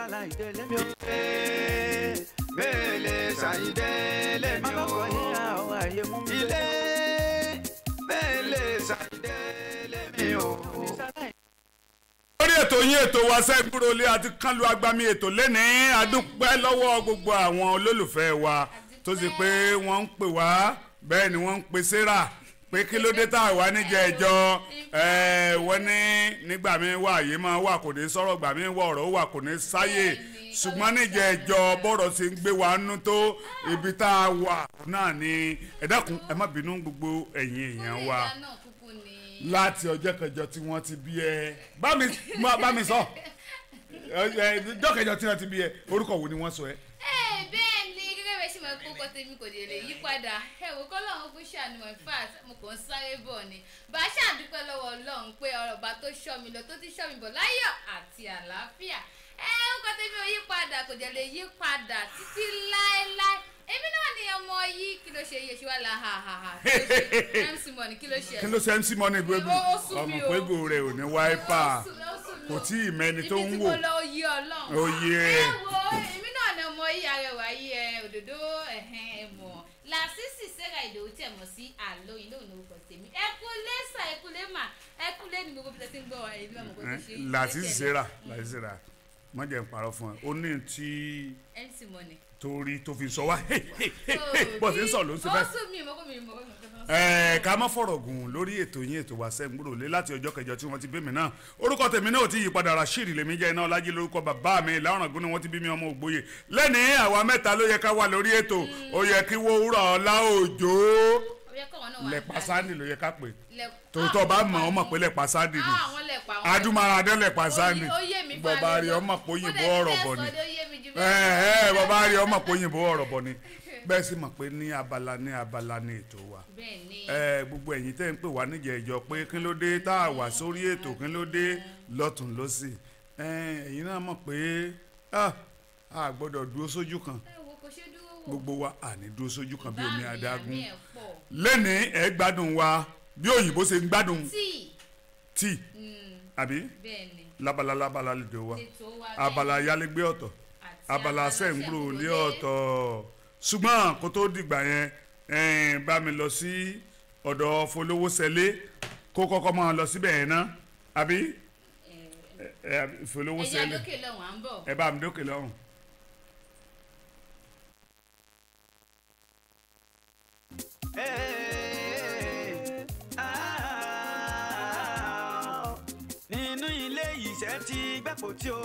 ṣàlàyé lẹ́mi o. Bẹ́ẹ̀lẹ̀ ṣàyídé lẹ́mi o. Ọlọ́kọ̀ yẹn àwọn àyè mú mi. Ilé bẹ́ẹ̀lẹ̀ ṣàyídé lẹ́mi o. lórí ètò yín ètò wa Ṣẹ́gbúrolé àti kánlu agbami ètò lẹ́nìí adúpẹ́ lọ́wọ́ gbogbo àwọn olólùfẹ́ wa tó sì pé wọ́n ń pè wá bẹ́ẹ̀ ni wọ́n ń pè Sarah pé kí ló dé tá a wà níjẹ́ ẹjọ́ wọ́n ní nígbà mi wà yìí máa wà kò ní sọ̀rọ̀ gbà mí wọ̀ ọ̀rọ̀ wà kò ní sáyè ṣùgbọ́n níjẹ́ ẹjọ́ bọ́rọ̀ sì ń gbé wa nú tó ibi tá a wà náà ni ẹ dákun ẹ má bínú gbogbo ẹ̀yin èèyàn wa láti ọjọ́ kẹjọ tí wọ́n ti bí ẹ bá mi sọ ọjọ́ kẹjọ tí wọ́n ti bí ẹ orúkọ wo ni wọ́n sọ ẹ. bẹ́ẹ̀ ni gẹ́gẹ́ bẹ́ẹ̀ ṣe máa kókó tèmi kò lè yí padà ẹ̀wò kọ́ lọ́run fún ṣàánú in fact mo kàn ń sáré bọ̀ ni bá a ṣàdúpẹ́ lọ́wọ́ Ọlọ́run pé ọ̀rọ̀ bá tó ṣọ́ mi lọ tó ti ṣọ́ mi bọ̀ láyọ̀ àti àlàáfíà orúkọ tèmi ò yí padà kò lè yí padà títí láéláé èmi náà ni ọmọ yìí kí ló ṣe iye ṣe wà lá MC Money kí ló ṣe kí ló ṣe MC Money gbogbo ọmọ pé gbò rẹ ò ní wáípà kò tí ì mẹ́ni tó ń wò ibi tí mo lọ oyè Ọlọ́run oyè wo èmi náà ni ọmọ yìí arẹwà yìí òdòdó ẹ̀mọ́ Lásìsì Sarah Ìdòwú tẹ̀ mọ́ sí àlóyìn lóun lórúkọ tèmi ẹkúlé sà ẹkúlé mà ẹkúlé ni gbogbo bí ẹ ti ń gbọ́ ẹ̀mí ọmọ kò tó ṣe Lásìsì Sarah má jẹ́ n parọ́ fún ẹ ó ní tí MC Money torí tó fi sọ wá bó ṣe ń sọ ló ń ṣe bẹ́ẹ̀. ó sún mi mọ́kọ́ ká má fọ̀rọ̀ gùn lórí ètò yín ètò wa Ṣẹ́gbúrolé láti ọjọ́ kẹjọ tí wọ́n ti bí mi náà orúkọ tèmi náà ò tí yí padà Rasheed lèmi jẹ́ iná ọlájí lórúkọ bàbá mi Ìlàrọ̀gún ni wọ́n ti bí mi ọmọ Ògbóyè lẹ́nìí àwa mẹ́ta ló yẹ ká wà lórí ètò ó yẹ kí Wòwúrọ̀ Ọlá Òjó Lẹ̀pa Sandy ló yẹ ká pè tòótọ́ bá mọ̀ ọmọ pé Lẹ̀pa Sandy ni Adúmáradé Lẹ̀pa Sandy bọ̀bá rí ọmọ pé òyìnbó ọ̀rọ̀ bọ̀ ni bọ̀bá rí ọmọ pé òyìnbó ọ̀rọ̀ bọ̀ ni bẹ́ẹ̀ sì mọ̀ pé ní abala ní ètò wa gbogbo ẹ̀yin tẹ́ ń pè wá níjẹ̀ ìjọ pé kí ló dé tá a wà sórí ètò kí ló dé lọ́tún lọ́sì ẹ̀yin náà mọ̀ pé a gbọ́dọ̀ dúró sójú kan gbogbo wa à ní dúró sójú kan bí omi adágún lẹ́nìí ẹ̀ gbádùn wa bí òyìnbó ṣe ń gbádùn tíì àbí lábala lè dé wa abala yálégbé ọ̀tọ̀ abala Ṣẹ́gbúrolé ọ̀tọ̀ ṣùgbọ́n kó tó dìgbà yẹn bá mi lọ sí ọ̀dọ̀ Folówóṣẹlé kó kọ́kọ́ máa lọ síbẹ̀ yẹn ná àbí Folówóṣẹlé ẹ bá mi dókè lọ́hùn. nínú ilé iṣẹ́ tí gbẹ́pọ̀ tí o.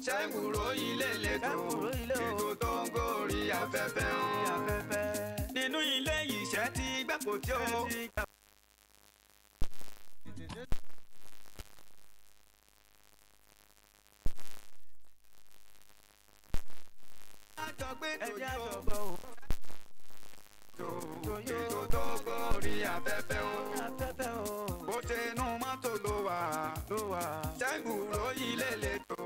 Ṣẹ́gbúrolé lẹ́tọ̀ ètò tó ń gorí afẹ́fẹ́ o. nínú ilé iṣẹ́ tí gbẹ́pọ̀ tí o. àjọgbé tòjó ètò tó ń gorí afẹ́fẹ́ o. bó ṣe inú mọ́tò ló wà. Ṣẹ́gbúrolé lẹ́tọ̀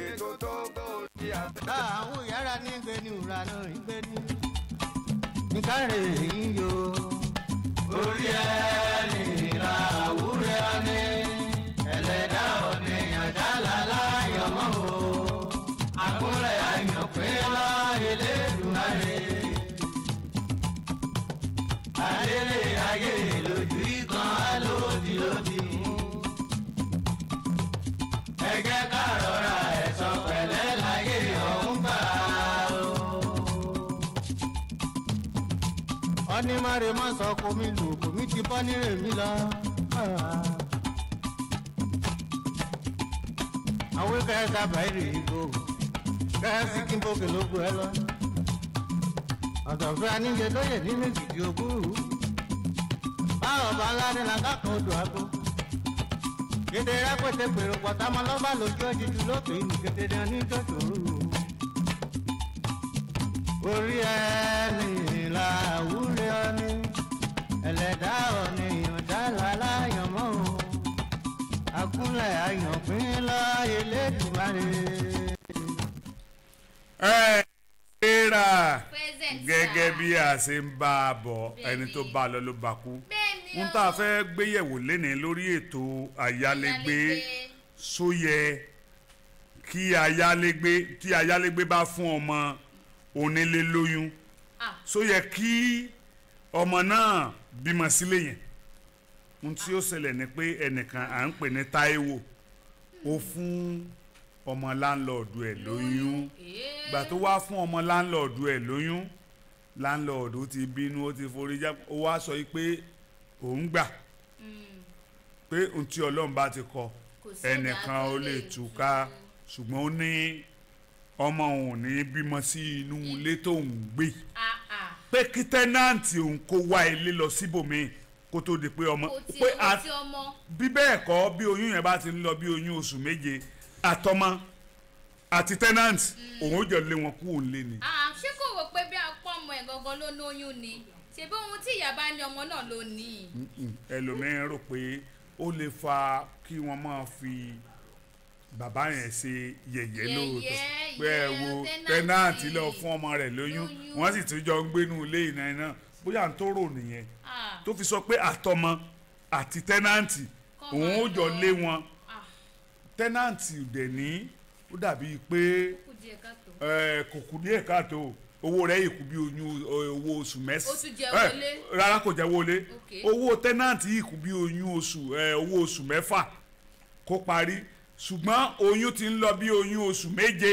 ètò tó ń gorí afẹ́fẹ́ o. àwọn yàrá ní gbé ní ìwúra náà ń gbé ní. nǹkan rè é yó. orí ẹni ìlà àwúrẹ́ ọ̀nì ẹlẹ́dá ọ̀nì àjálà láyọ̀mọ́ o. àkúrẹ́ àyàn pé lọ Elédùmarè. adélé ayé lójú ikán alódì lódì mú. ẹ jẹ́ ká rọra ẹ̀sọ́ pẹ̀lẹ́ láyé ọ̀hún gbà ó. ọní márè má sọ kó mi lù kó mi ti bọ́ nírè mi lọ. àwọn ìfẹ́ sábà èrè ìgò kẹ́sì kí n bókè lógo ẹ lọ. ọ̀dọ̀fẹ́ aníjẹ lóye ní méjìdí ogún. báwo bá ńlá ní làkàkọ́ odò àgbo. kéde rápẹ́tẹ́ pèrò pọ̀támọ́ lọ́ba lójú ọ̀jíjú lókè ní kété ní tòtò. orí ẹni là wúrẹ́ ọ̀nì ẹlẹ́dá ọ̀nì ìyọ̀dá láyọ̀mọ́ o. akúnlẹ̀ àyànpín lọ Elédùmarè. Sarah gẹ́gẹ́ bí a ṣe ń bá a bọ̀ ẹni tó bá a lọ ló bá kú ń tá a fẹ́ gbéyẹ̀wò lénìí lórí ètò àyálégbé sóyẹ kí ayálégbé bá fún ọmọ onílé lóyún so yẹ kí ọmọ náà bímọ sílé yẹn ohun tí ó ṣẹlẹ̀ ni pé ẹnìkan à ń pè ní Táíwò ó fún ọmọ láńlọ́ọ̀dù ẹ̀ lóyún gbà tó wá fún ọmọ láńlọ́ọ̀dù ẹ̀ lóyún láńlọ́ọ̀dù ti bínú ó ti forí já ó wá sọ pé òun gbà pé ohun tí Ọlọ́run bá ti kọ ẹnìkan ó lè túká ṣùgbọ́n ó ní ọmọ òun ní bímọ sí inú ilé tó ń gbé pé kí tẹ́nàntì òun kó wá ilé lọ síbòmíì kó tó di pé ọmọ pé bí bẹ́ẹ̀ kọ́ bí oyún yẹn bá ti ń lọ bí oyún oṣù méje àtọmọ àti tẹ́nàntì òun ó jọ lé wọn kú òun lé ni. ṣé kò rò pé bí apá ọmọ ẹ̀ gangan ló lóyún ni ṣebí ohun tí ìyá bá ní ọmọ náà ló ní. ẹlòmíràn rò pé ó lè fa kí wọ́n máa fi bàbá yẹn ṣe yẹ̀yẹ́ lóòótọ́ pé ẹ wo tẹ́nàntì lọ fún ọmọ rẹ̀ lóyún wọ́n sì tún jọ ń gbénú ilé ìná iná bóyá n tó rò nìyẹn tó fi sọ pé àtọmọ àti tẹ́nàntì òun ó jọ lé wọn tẹ́nàntì dẹ̀ ní ó dàbí pé kò kù díẹ̀ káàtó owó rẹ̀ yìí kù bí owó oṣù mẹ́sàn-án rárá kò jẹ́ wọlé owó tẹ́nàntì yìí kù bí owó oṣù mẹ́fà kó parí ṣùgbọ́n oyún ti ń lọ bí oyún oṣù méje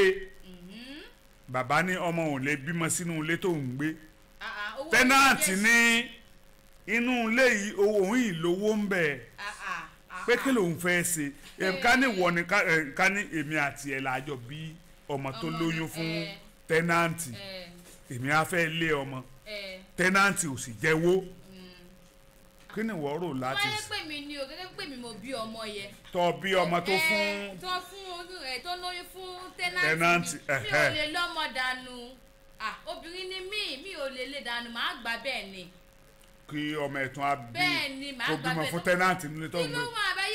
bàbá ní ọmọ òun lè bímọ sínú ilé tó ń gbé tẹ́nàntì ní inú ilé yìí òun yìí lówó ń bẹ̀ pé kí lòun fẹ́ ṣe ká ní wọ ni ká ní èmi àti ẹ̀ lájọ bí ọmọ tó lóyún fún tẹ́nàntì èmi á fẹ́ lé ọmọ tẹ́nàntì ò sì jẹ́wọ́ kí ni wọ́n rò láti. wọ́n yẹ pé mi ni o gẹ́gẹ́ pé mi mo bí ọmọ yẹn. tọ́ bí ọmọ tó fún. tó lóyún fún tẹ́nàntì mi ò lè lọ́mọ dànù obìnrin ni mi ò lè lè dànù màá gbà bẹ́ẹ̀ ni. kí ọmọ ẹ̀tún á bí kó bímọ fún tẹ́nàntì nílé tó ń gbé.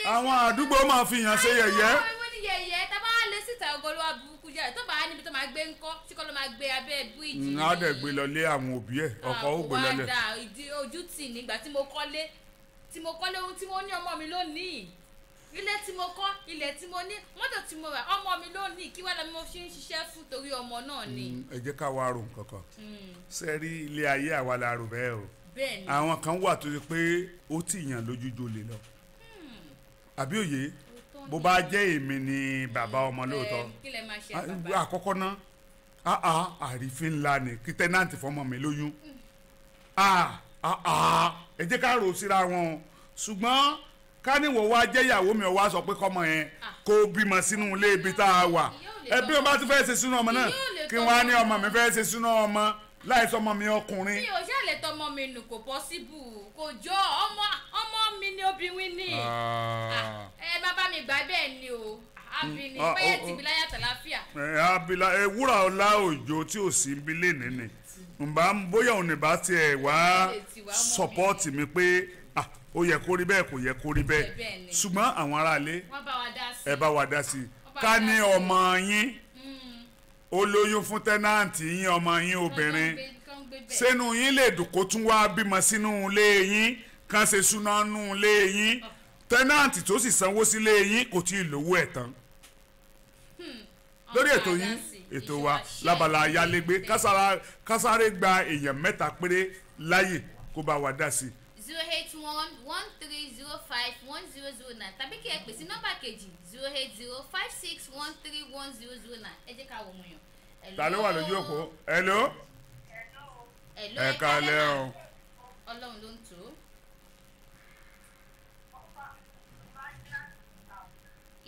àwọn àdúgbò máa fi yàn ṣe yẹ̀yẹ́. àwọn ní yẹ̀yẹ́ tá a bá lè síta ògolo aburúkú jẹ́ tó bá níbi tó máa gbé ńkọ́ tí kò ló máa gbé abẹ́ bíríìjì. á dẹ̀ gbé lọ lé àwọn òbí ẹ̀ ọkọ ó gbé lọ lẹ̀. wàá dà ìdí ojú tì nígbà tí mo kọ́lé ohun tí mo ní ọmọ mi lónìí ilé tí mo kọ́ ilẹ̀ tí mo ní mọ́tò tí mo rà ọmọ mi lónìí kí wàá lọ mo fi ń ṣiṣẹ́ fún torí ọmọ náà ni. ẹ jẹ́ ká wá rò nǹkankan ṣe rí ilé ayé àwa la rò bẹ́ẹ̀ o bẹ́ẹ̀ni àwọn kan wà tó ṣe pé ó tì yàn lójú jolè lọ àbí òye bó bá jẹ́ èmi ni bàbá ọmọ lóòótọ́ kí lẹ máa ṣe bàbá. àkọ́kọ́ ná àrífín ńlá ni kí tẹ́nàntì fọmọ mi lóyún ẹ jẹ́ ká rò síra wọn ṣùgbọ́n káníwò wa jẹ́ ìyàwó mi wá sọ pé kọ́mọ yẹn kó bímọ sínú ilé ibi tá a wà ẹbí wọn bá ti fẹ́ ṣe sínú ọmọ náà kí wọ́n á ní ọmọ mi fẹ́ ṣe sínú ọmọ láìsọ ọmọ mi ọkùnrin. mi ò ṣàlẹ̀ tọmọ mi nù kò pọ́síbù kò jọ ọmọ mi ni obìnrin ni ẹ má bá mi gbà bẹ́ẹ̀ ni o abini pẹ́yẹ tìbí láyà tàlàfíà. abila ewúrà ọlá òjò tí ò sí ibi lè nìní nbà bóyá òun nìbá tiẹ̀ wá sọpọ́ọ̀tì mi pé ó yẹ kó rí bẹ́ẹ̀ kò yẹ kó rí bẹ́ẹ̀ ṣùgbọ́n àwọn aráalé ẹ bá wa dá sí i ká ní ọmọ yín ó lóyún fún tẹ́nàntì yín ọmọ yín obìnrin sínú yín lè dùn kó tún wá bímọ sínú ilé yín kàn ṣe súná nú ilé yín tẹ́nàntì tó sì sanwó sílé yín kò tí ì lówó ẹ̀ tán lórí ètò yín ètò wa lábala ayálégbé kásáré gba èèyàn mẹ́ta péré láyè kó bá wa dá sí i. 08113051009 tàbí kí ẹ pè sí nọ́mbà kejì 08056131009 ẹ jẹ́ ká wò mú yàn. ta ló wà lójú òpó hello. ẹ kálẹ́ o. ọlọ́run ló ń tó.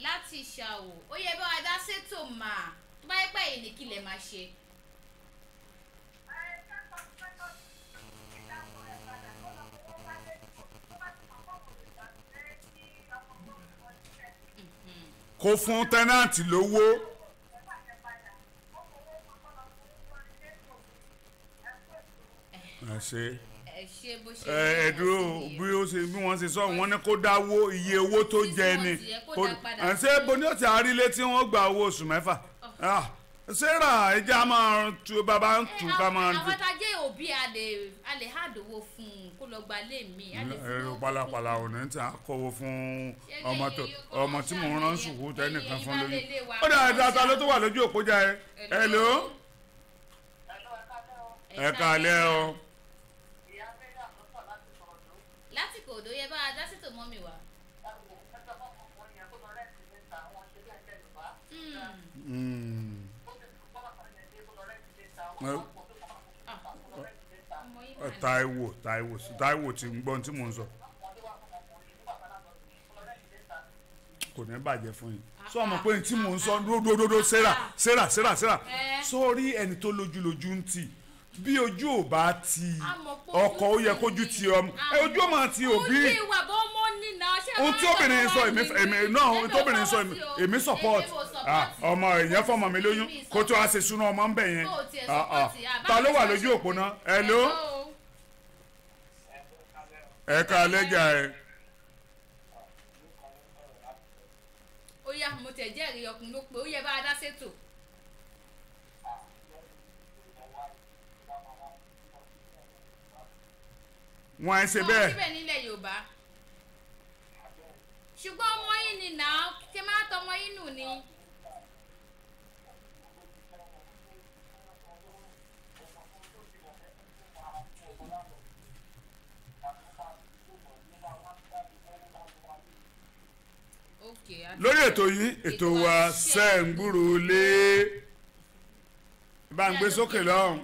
láti ṣàwò ó yẹ bá wa dá sétò máa tó bá yẹ pé èyí ni kí lè máa ṣe. kó fún tẹ́nàntì lówó. ẹ dúró bí wọ́n ṣe sọ wọ́n ní kó dáwó iye owó tó jẹ ni ṣé bo ní òtí àrílé tí wọ́n gba owó oṣù mẹ́fà Sarah ẹja máa tu bàbá ń tu ká máa. àwọn tajẹ́ òbí a lè hàdówó fún un kó lọ gba lé mi. ẹ̀rọ pálapàla ò ní tí a kọ́wọ́ fún ọmọ tí mò ń rán sùkúù tẹ́nìkan fún lóyún. ó dà dáadáa ló tó wà lójú òpó jà ẹ. hello. ẹ kálẹ́ o. láti Kòòdó yẹ bá a dá sí tòmọ́ mi wá. Táíwò tí ń gbọ́n tí mò ń sọ kò ní bàjẹ́ fún yín sọ ọmọ pé tí mò ń sọ dúdúdúdú Sarah sórí ẹni tó lójú ń tì bí ojú ò bá ti ọkọ ó yẹ kójú ti ọmọ ojú ò máa ti òbí ohun tí obìnrin sọ èmi support ọmọ èèyàn fọmọ mi lóyún kó tó a ṣe súná ọmọ ń bẹ yẹn ta ló wà lójú òpó náà hello ẹ ká lẹ́jà ẹ. ó yá mo tẹ̀ jẹ́rìí ọkùnrin ló pé ó yẹ bá a dá sétò. wọ́n ẹ ṣe bẹ́ẹ̀. wọ́n síbẹ̀ nílẹ̀ Yorùbá ṣùgbọ́n ọmọ yín ni nà á ṣe máa tọmọ yín nù ni. lórí ètò yìí ètò wa ṣe ń gbúrò lé bá ń gbé sókè lọ́hùn.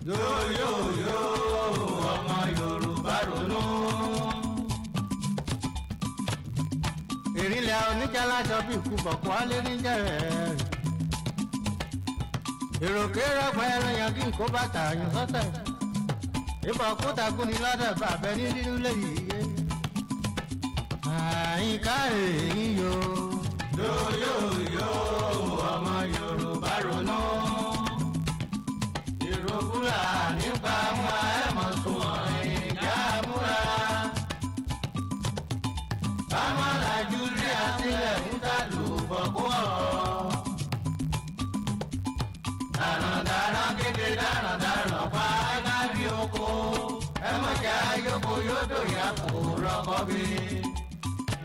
yóò ọmọ Yorùbá ronú. ìrìnlẹ̀ oníjàlájọ bí ikú bọ̀kọ́ alẹ́rìndẹ̀ rẹ̀. èròkèrè pẹ̀lú yan kí n kó bàtà yín sọ́tẹ̀. ìbọn kúta kú ni lọ́dọ̀ bàbá ní nínú lẹ́yìn iye. àyíká èyí yóò ọmọ Yorùbá ronú. ìròkúra nípa ọmọ ẹ̀mọ́ sùn ìjà múra. báwọn làjú rí àtìlẹ̀ ń dàlú bọ̀kú ọ̀rọ̀. darandaran kéde darandaran pa lábí oko. ẹ mọ̀já yòókù yóò dòyà kó rọ́kọ́ bí.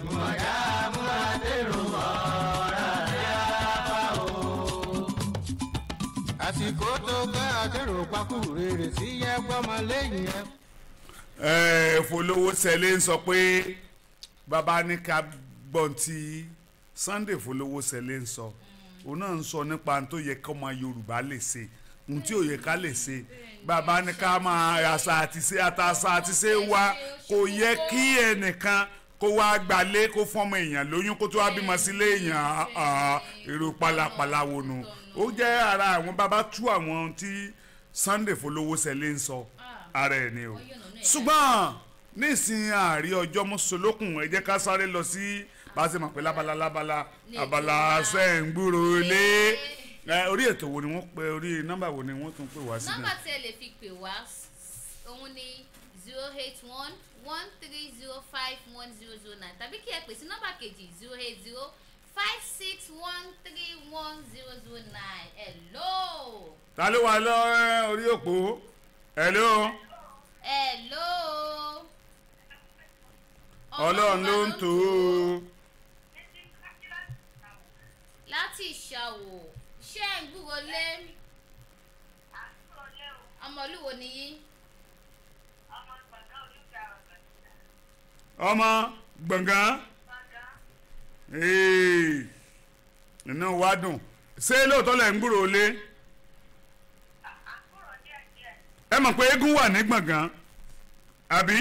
ìmọ̀já múra dèrò ọ̀rá rẹ̀ apá o. àsìkò tó gbé àdèrò pakú rèrè sí yẹ gbọ́mọ lẹ́yìn ẹ. Folówó Ṣẹlẹ̀ ń sọ pé bàbá ní ká gbọ́n tí Sunday Folówó Ṣẹlẹ̀ ń sọ òun náà ń sọ nípa tó yẹ kí ọmọ Yorùbá lè ṣe ohun tí ò yẹ ká lè ṣe bàbá ní ká máa àṣà àti ṣe wá kò yẹ kí ẹnìkan kó wá gbalé kó fọmọ èèyàn lóyún kó tó wá bímọ sílé èèyàn èrò pálapàla wo nu ó jẹ́ ara àwọn bàbá tú àwọn tí Sunday Folówó Ṣẹlẹ̀ ń sọ ara ẹ̀ ni o ṣùgbọ́n nísìnyí àárí ọjọ́ mọ́sọ̀lókùn ẹ jẹ́ ká sáré lọ sí bá a ṣe mọ̀ pé lábala abala ṣe ń gbúrò lé orí ètò wo ni wọ́n pe orí nọ́mbà wo ni wọ́n tún pè wá sí náà. nọ́mbà tí ẹ lè fi pè wá òun ni 081-1305-1009 tàbí kí ẹ pè sí nọ́mbà kejì 080-5613-1009. hello. ta ló wà lọ orí òpó hello. hello. Ọlọ́run ló ń tó o. láti ìṣàwò ṣé ń gbúrò lé ọmọlúwo nìyí. ọmọ gbọ̀ngàn iná wa dùn ṣé lóòótọ́ lẹ̀ ń gbúrò lé ẹ mọ̀ pé eégún wà ní gbọ̀ngàn àbí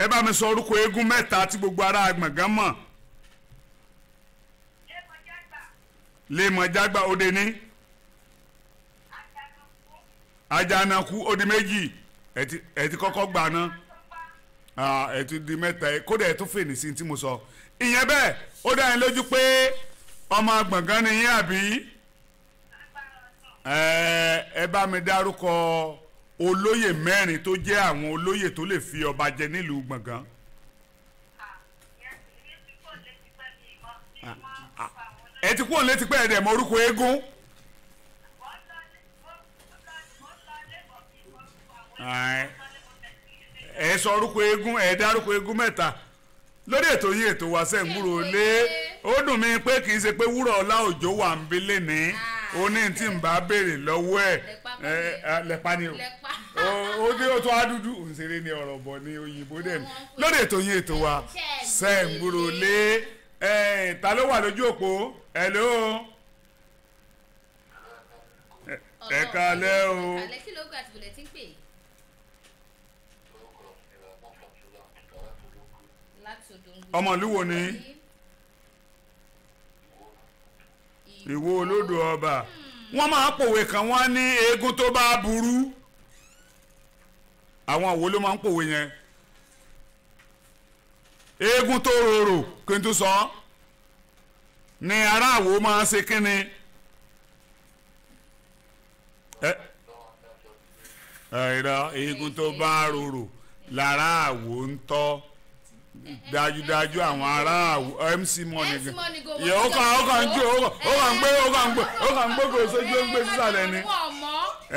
ẹ bá mi sọ orúkọ eégún mẹ́ta tí gbogbo ará gbọ̀ngàn mọ̀. Lémọ̀jágbà òde ní Àjànàkú òde méjì ẹ ti kọ́kọ́ gbà ná ẹ ti di mẹ́ta kódà ẹ tún fèèní sí tí mo sọ ìyẹn bẹ́ẹ̀ ó dá yín lójú pé ọmọ gbọ̀ngàn ni yín àbí ẹ bá mi dárúkọ olóyè mẹ́rin tó jẹ́ àwọn olóyè tó lè fi ọba jẹ nílùú Gbọ̀ngán. ẹ ti kúrò létí pé ẹ̀dẹ̀ mọ orúkọ eégún. ẹ sọ orúkọ eégún ẹ dárúkọ eégún mẹ́ta lórí ètò yìí ètò wa Sẹ́ǹgbúrò lé ó dùn mí pé kì í ṣe pé Wúrà Ọlá Òjó wà ń bí lẹ́ni ó ní tí ń bá béèrè lọ́wọ́ ẹ̀ lẹ́pa ni o ó dé ó tó adúdú òṣèré ni ọ̀rọ̀ bọ̀ ní òyìnbó dẹ̀ ni lórí ètò yìí ètò wa Sẹ́ǹgbúrò lé ta ló wà lójú òpó hello ẹ kálẹ́ o. ọmọlúwo ni Ìwó Olódò Ọba wọ́n máa pòwe kan wọ́n ní eégún tó bá burú àwọn àwo ló máa ń pòwe yẹn eégún tó rorò kí n tó sọ ni ará àwo máa ń ṣe kínni eégún tó bá rorò lára àwo ń tọ́ dájúdájú àwọn ará MC Money yẹ ó kàn ń gbógo sójú ó ń gbé sísàlẹ̀ ni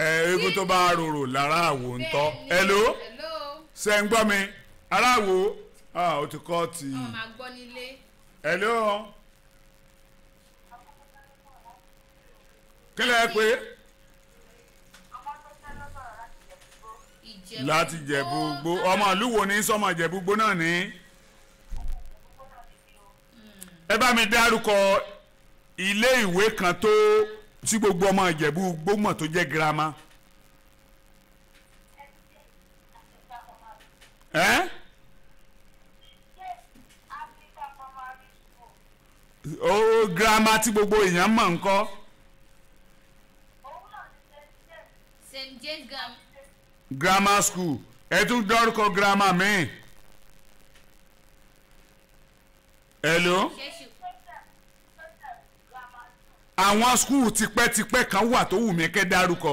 eégún tó bá rorò lára àwo ń tọ́ hello ṣe ń gbọ́ mi ará àwo ó ti kọ́ ti hello kí lẹ pé láti Jẹ̀bú Igbó ọmọ ìlú wo ní sọmọ Jẹ̀bú Igbó náà ní. ẹ bá mi dárúkọ ilé ìwé kan tó tí gbogbo ọmọ Ìjẹ̀bú Igbó mọ̀ tó jẹ́ girama. ó girama tí gbogbo èèyàn mọ̀ ńkọ́. St. James Grammar School ẹ tún dárúkọ girama mi. hello. àwọn skul tipẹ́tipẹ́ kan wà tó wù mí kẹ́ dárúkọ.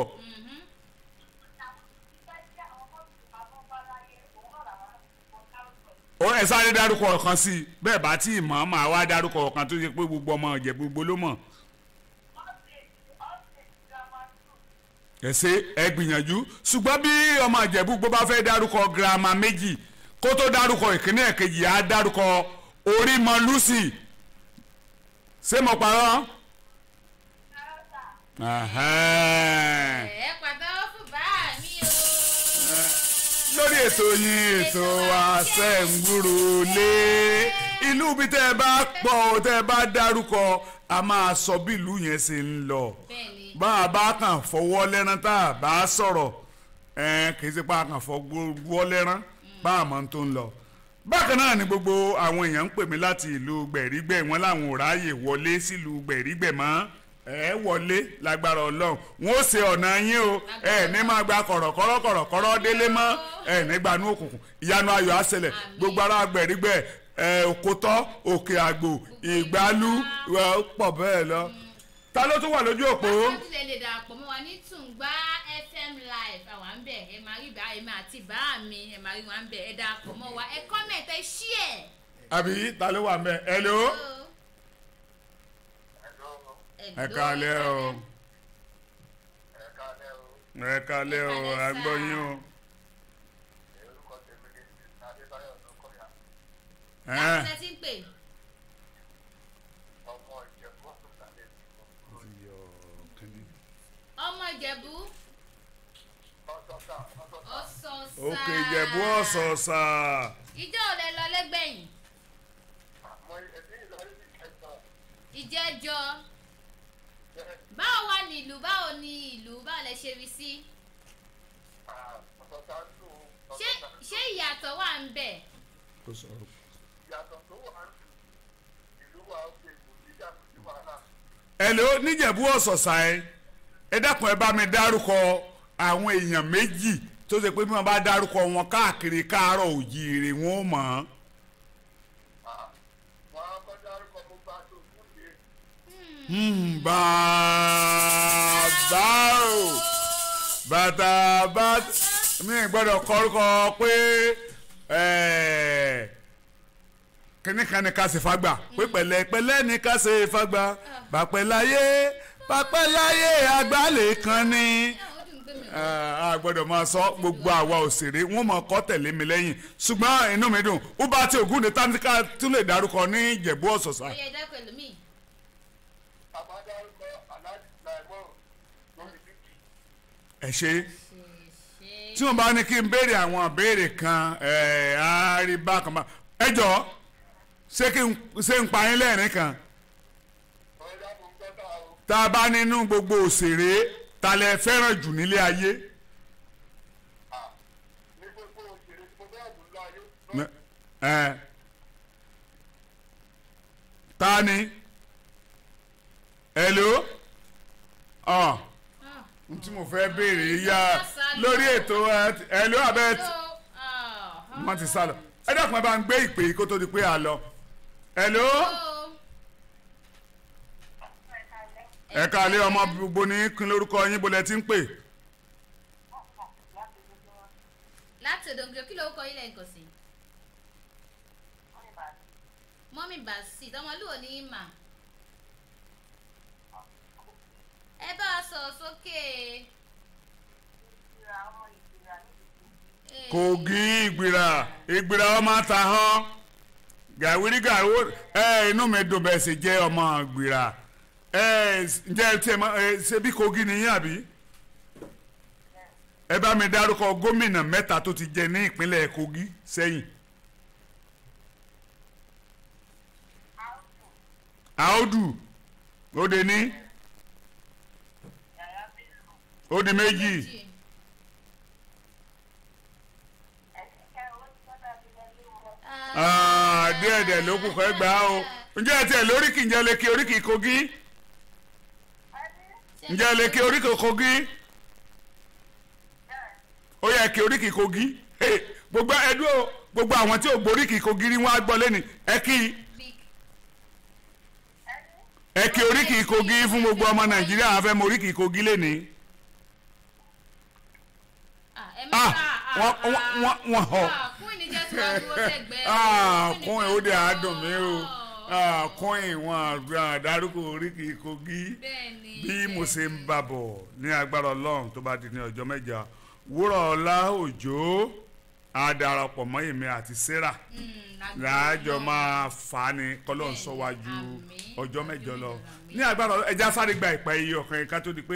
ó ẹ sáré dárúkọ ọ̀kan sí i bẹ́ẹ̀ bá tí ì mọ̀ máa wá dárúkọ ọ̀kan tó ṣe pé gbogbo ọmọ Ìjẹ̀bú Igbó ló mọ̀. ẹ ṣe ẹ gbìyànjú ṣùgbọ́n bí ọmọ Ìjẹ̀bú Igbó bá fẹ́ dárúkọ girama méjì kó tó dárúkọ ìkíní ẹ̀kejì á dárúkọ Orímọ Lucy ṣé mo parọ́. ẹ pàtàkì fún báà mi o. lórí ètò yín ètò wa Sẹ́ǹgbúrò lé ìlú bí tẹ́ ẹ bá pọ̀ tẹ́ ẹ bá dárúkọ a máa sọ bí ìlú yẹn ṣe ń lọ bá a bá kàn fọwọ́ lẹ́rán tá a bá sọ̀rọ̀ kì í ṣe pa kàn fọwọ́ lẹ́rán bá a mọ̀ tó ń lọ. bákan náà ni gbogbo àwọn èèyàn ń pè mí láti ìlú Gbẹ̀rígbẹ̀ wọn láwọn ò ráàyè wọlé sílùú Gbẹ̀rígbẹ̀ mọ́ wọlé lágbára Ọlọ́run wọn ó ṣe ọ̀nà yín o ní máa gba kọ̀rọ̀kọ̀rọ̀ délé mọ́ ní gbanú òkùnkùn ìyanu ayọ̀ á ṣẹlẹ̀ gbogbo ará Gbẹ̀rígbẹ̀ Òkòtọ́ Òkè Àgbò Ìgbálú pọ̀ bẹ́ẹ̀ lọ. ta ló tún wà lójú òpó. àtúntìlẹ̀ lè darapọ̀ mọ́ wa ní Tùngbá FM live àwọn à ń bẹ̀ ẹ máa rí bá èmi àti bá mi ẹ máa rí wọn à ń bẹ̀ ẹ darapọ̀ mọ́ wa ẹ comment ẹ share. àbí ta ló wà ń bẹ̀ hello. ẹ kálẹ́ o ẹ kálẹ́ o agbóyin o. láti ṣe ti ń pè. ọmọ Ìjẹ̀bú Ọ̀sọ̀ọ̀sà. òkè Ìjẹ̀bú Ọ̀sọ̀ọ̀sà. ìjọ ò lè lọ lẹ́gbẹ̀yìn. ìjẹ́jọ́ báwo wà ní ìlú báwo ní ìlú báwo lẹ ṣe rí sí. ṣé ìyàtọ̀ wà ń bẹ̀. hello níjẹ̀bú Ọ̀sọ̀ọ̀sà ẹ dákun ẹ bá mi dárúkọ àwọn èèyàn méjì tó ṣe pé bí wọ́n bá dárúkọ wọn káàkiri káàárọ̀ òjíire wọn ò mọ̀ ọ́n. bàbá bàtà mi gbọ́dọ̀ kọ́rúkọ pé kíníkan ní ká ṣe fagbà pé pẹ̀lẹ́pẹ̀lẹ́ ní ká ṣe fagbà bàpẹ́láyé àgbálẹ̀ kan ní a gbọ́dọ̀ máa sọ gbogbo àwa òṣèré wọn máa kọ́ tẹ̀lé mi lẹ́yìn ṣùgbọ́n inú mi dùn ó bá ti ògùn ní táníkà tún lè dárúkọ ní Ìjẹ̀bú Ọ̀ṣọ̀ṣà. ẹ ṣe tí wọn bá ní kí n béèrè àwọn béèrè kan àríbá kan bá ẹ jọ ṣé n pa yín lẹ́rìn kan tá a bá nínú gbogbo òṣèré ta lẹ fẹ́ràn jù nílé ayé. Ta ni hello n tí mo fẹ́ béèrè yá lórí ètò hello abẹ́ wọ́n ti sá lọ ẹ dẹ́kun ẹ bá ń gbé ìpè kó tó di pé a lọ hello. ẹ káalẹ́ ọmọ gbogbo ní kí lórúkọ yín bó lẹ ti ń pè. láti òdòǹgì kí lórúkọ yín lẹ́yìn kò sí. mọ́mí bàṣì tọmọlúwo ní ìmà. ẹ bá a sọ̀rọ̀ sókè. Kogi ìgbìrà ọmọ ta hàn gàwírí gàwó inú mi dùn bẹ́ẹ̀ sì jẹ́ ọmọ ìgbìrà. Ǹjẹ́ tí ẹ ṣe bí Kogi nìyí àbí ẹ bá mi dárúkọ gómìnà mẹ́ta tó ti jẹ ní ìpínlẹ̀ Kogi sẹ́yìn. Audu òde ní òde méjì díẹ̀ ló kù kọ́ ẹ gbà á o ǹjẹ́ ẹ tiẹ̀ lóríkì ǹjẹ́ lè kí oríkì Kogi. Ǹjẹ́ lè kí oríkì Kogi ó yẹ kí oríkì Kogi gbogbo ẹdúró gbogbo àwọn tí ò gboríkì Kogi ni wọ́n á gbọ́ lẹ́nu ẹ kí oríkì Kogi fún gbogbo ọmọ Nàìjíríà àwọn fẹ́ mọ oríkì Kogi lẹ́nu. wọ́n họ kún ẹ̀ ó dẹ̀ á dùn mí o. Kún ìwọ̀n àdárúkọ oríkì Kogi bí mo ṣe ń bá bọ̀ ní agbára Ọlọ́run tó bá di ní ọjọ́ mẹ́jọ Wúrọ̀ọlá Òjó adarapọ̀ mọ́ èmi àti Sarah láàjọ máa fà á ní kọ́lọ́n sọ wájú ọjọ́ mẹ́jọ lọ ní agbára ẹja sáré gba ìpẹ́ iye ọ̀kan ká tó di pé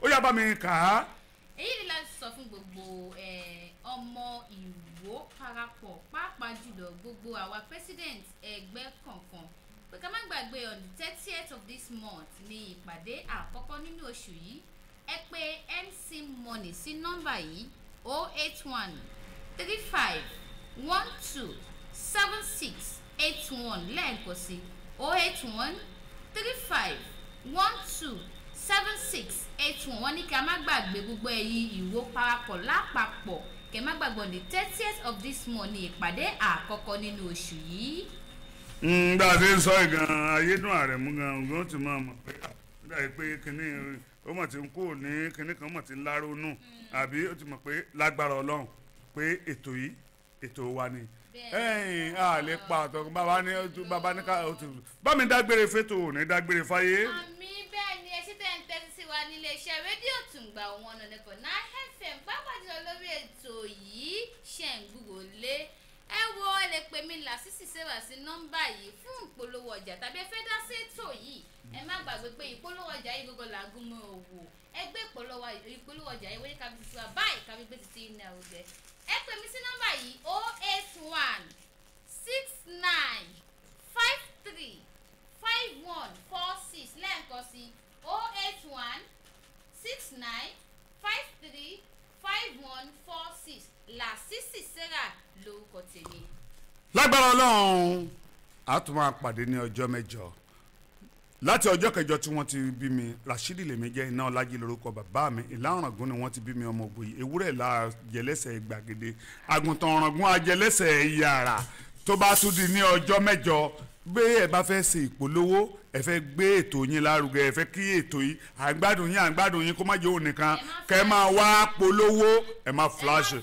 ó yá bá mi kà á. èyí ni láti sọ fún gbogbo ọmọ Ìwó parapọ̀ pàápàá jùlọ gbogbo àwa president ẹgbẹ́ kọ̀ọ̀kan pé ká má gbàgbé on the 30th of this month ní ìpàdé àkọ́kọ́ nínú oṣù yìí ẹ pè MC Money sí nọ́mbà yìí 081 35 12 76 81 lẹ́ẹ̀kan sí 081 35 12 76 81 wọ́n ní ká má gbàgbé gbogbo ẹ̀yin Ìwó parapọ̀ lápapọ̀ kẹ má gbàgbọ́ ní 30th of this month ní ìpàdé àkọ́kọ́ nínú oṣù yìí. Bá a ṣe ń sọ ìgan ayédùn Àrẹ̀mú gan ọgbọ́n ti máa mọ̀ pé nígbà yìí pé kínní ó mọ̀ tí ń kó ní kínní kan mọ̀ tí ń láró nù àbí ó ti mọ̀ pé lágbára Ọlọ́run pé ètò yìí ètò wa ni. A lè pa ọ̀tọ̀ bàbá ní ká bá mi dágbére fétò ò ní dágbére fáyé. àmì bẹ́ẹ̀ ni ẹ ṣe tẹ́ ń tẹ́tí sí wa nílé iṣẹ́ rédíò Tùngbà 101.9 FM pápá jùlọ lórí ètò yìí ṣe ń gbúrò lé ẹ wo ẹ lè pè mí Lásìsì Sarah sí nọ́mbà yìí fún ìpolówó ọjà tàbí ẹ fẹ́ dá sí ètò yìí ẹ má gbàgbé pé ìpolówó ọjà yìí gbogbo làágùn mọ́ òwò ẹgbẹ́ ìpolówó ọjà yìí wọ́n ní kábí títí wa báyìí kábí gbé títí iná ọ̀gbẹ́ ẹ pè mí sí nọ́mbà yìí 081 69 53 5146 lẹ́ẹ̀kan sí 081 69 53 5146 Lásìsì Sarah lórúkọ tèmi. lágbára Ọlọ́run a tún máa pàdé ní ọjọ́ mẹ́jọ láti ọjọ́ kẹjọ tí wọ́n ti bí mi Rashidi lèmi jẹ́ Iná Ọlájí lórúkọ bàbá mi Ìlà Ọ̀ràngún ni wọ́n ti bí mi ọmọ ògbóyè ewúrẹ́ la jẹlẹ́sẹ̀ gbàgede àgùntàn ọ̀ràngún ajẹlẹ́sẹ̀ yàrá tó bá tún di ní ọjọ́ mẹ́jọ gbé ẹ bá fẹ́ ṣe ìpolówó ẹ fẹ́ gbé ètò yín lárugẹ ẹ fẹ́ kí ètò yìí àgbádùn yín kó má jẹ́ òun nìkan kẹ́ máa wá polówó ẹ má flash